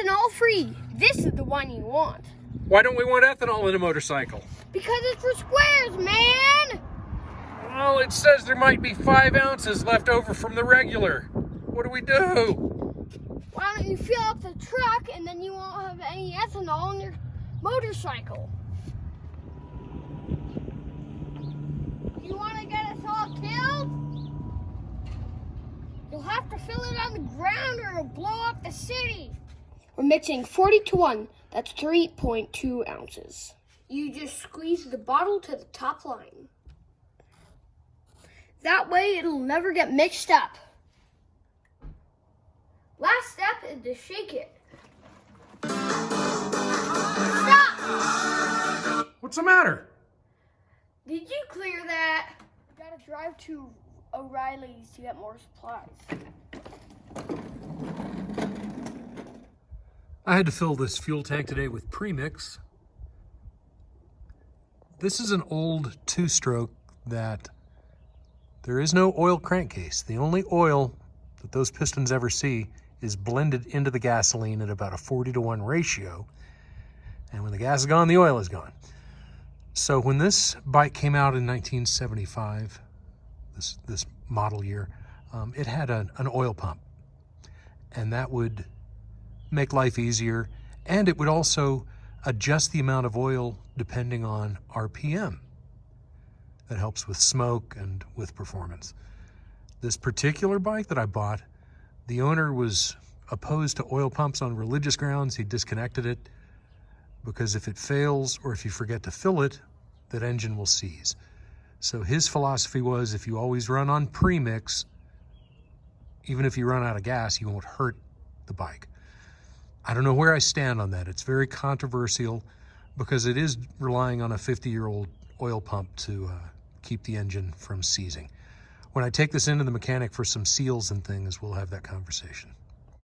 ethanol free. This is the one you want. Why don't we want ethanol in a motorcycle? Because it's for squares, man! Well, it says there might be 5 ounces left over from the regular. What do we do? Why don't you fill up the truck and then you won't have any ethanol in your motorcycle? You want to get us all killed? You'll have to fill it on the ground or it'll blow up the city. We're mixing 40 to 1. That's 3.2 ounces. You just squeeze the bottle to the top line. That way it'll never get mixed up. Last step is to shake it. Stop! What's the matter? Did you clear that? We gotta drive to O'Reilly's to get more supplies. I had to fill this fuel tank today with premix. This is an old 2-stroke that there is no oil crankcase. The only oil that those pistons ever see is blended into the gasoline at about a 40 to 1 ratio. And when the gas is gone, the oil is gone. So when this bike came out in 1975, this model year, it had an oil pump. And that would make life easier. And it would also adjust the amount of oil depending on RPM. That helps with smoke and with performance. This particular bike that I bought, the owner was opposed to oil pumps on religious grounds. He disconnected it because if it fails or if you forget to fill it, that engine will seize. So his philosophy was if you always run on premix, even if you run out of gas, you won't hurt the bike. I don't know where I stand on that. It's very controversial because it is relying on a 50-year-old oil pump to keep the engine from seizing. When I take this into the mechanic for some seals and things, we'll have that conversation.